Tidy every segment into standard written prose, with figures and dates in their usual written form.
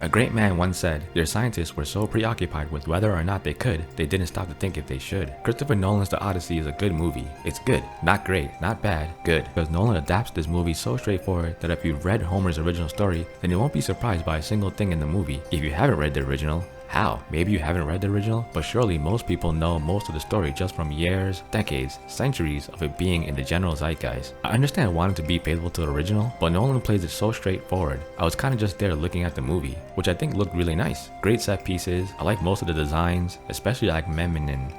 A great man once said, their scientists were so preoccupied with whether or not they could, they didn't stop to think if they should. Christopher Nolan's The Odyssey is a good movie. It's good, not great, not bad, good. Because Nolan adapts this movie so straightforward that if you've read Homer's original story, then you won't be surprised by a single thing in the movie. If you haven't read the original, how? Maybe you haven't read the original, but surely most people know most of the story just from years, decades, centuries of it being in the general zeitgeist. I understand wanting to be faithful to the original, but Nolan plays it so straightforward. I was kinda just there looking at the movie, which I think looked really nice. Great set pieces, I like most of the designs, especially Agamemnon.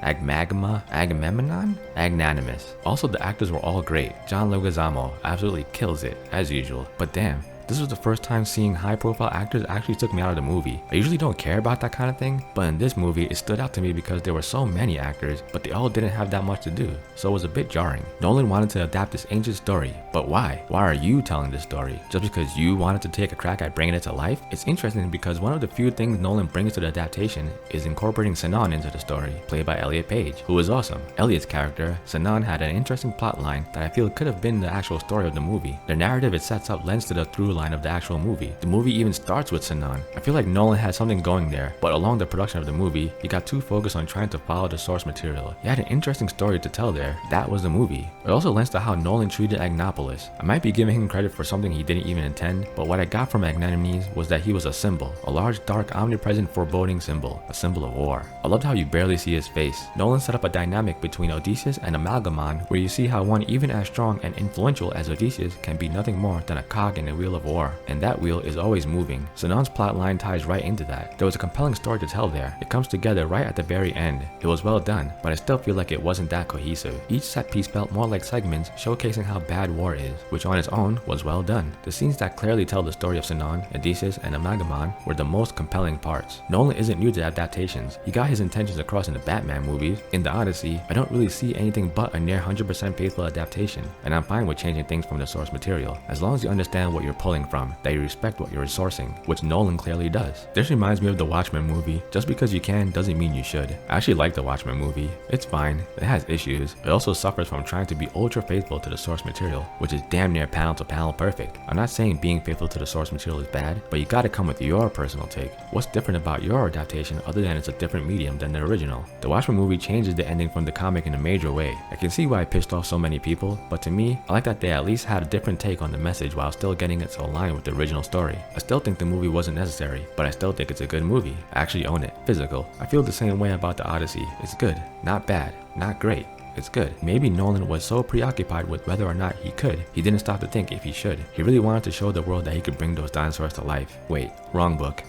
Agnanimous. Also the actors were all great. John Leguizamo absolutely kills it, as usual, but damn. This was the first time seeing high-profile actors actually took me out of the movie. I usually don't care about that kind of thing, but in this movie it stood out to me because there were so many actors, but they all didn't have that much to do, so it was a bit jarring. Nolan wanted to adapt this ancient story, but why? Why are you telling this story? Just because you wanted to take a crack at bringing it to life? It's interesting because one of the few things Nolan brings to the adaptation is incorporating Sinan into the story, played by Elliot Page, who was awesome. Elliot's character, Sinan, had an interesting plot line that I feel could have been the actual story of the movie. The narrative it sets up lends to the through line of the actual movie. The movie even starts with Sinan. I feel like Nolan had something going there, but along the production of the movie, he got too focused on trying to follow the source material. He had an interesting story to tell there. That was the movie. It also lends to how Nolan treated Agnopolis. I might be giving him credit for something he didn't even intend, but what I got from Agnanimous was that he was a symbol, a large, dark, omnipresent, foreboding symbol, a symbol of war. I loved how you barely see his face. Nolan set up a dynamic between Odysseus and Amalgamon where you see how one even as strong and influential as Odysseus can be nothing more than a cog in a wheel of war. And that wheel is always moving. Sinan's plotline ties right into that. There was a compelling story to tell there. It comes together right at the very end. It was well done, but I still feel like it wasn't that cohesive. Each set piece felt more like segments showcasing how bad war is, which on its own was well done. The scenes that clearly tell the story of Sinan, Odysseus, and Amalgamon were the most compelling parts. Nolan isn't new to adaptations. He got his intentions across in the Batman movies. In the Odyssey, I don't really see anything but a near 100% faithful adaptation, and I'm fine with changing things from the source material, as long as you understand what you're pulling from, that you respect what you're resourcing, which Nolan clearly does. This reminds me of the Watchmen movie. Just because you can doesn't mean you should. I actually like the Watchmen movie. It's fine. It has issues. It also suffers from trying to be ultra faithful to the source material, which is damn near panel to panel perfect. I'm not saying being faithful to the source material is bad, but you gotta come with your personal take. What's different about your adaptation other than it's a different medium than the original? The Watchmen movie changes the ending from the comic in a major way. I can see why it pissed off so many people, but to me, I like that they at least had a different take on the message while still getting it to align with the original story. I still think the movie wasn't necessary, but I still think it's a good movie. I actually own it. Physical. I feel the same way about the Odyssey. It's good, not bad, not great. It's good. Maybe Nolan was so preoccupied with whether or not he could, he didn't stop to think if he should. He really wanted to show the world that he could bring those dinosaurs to life. Wait, wrong book.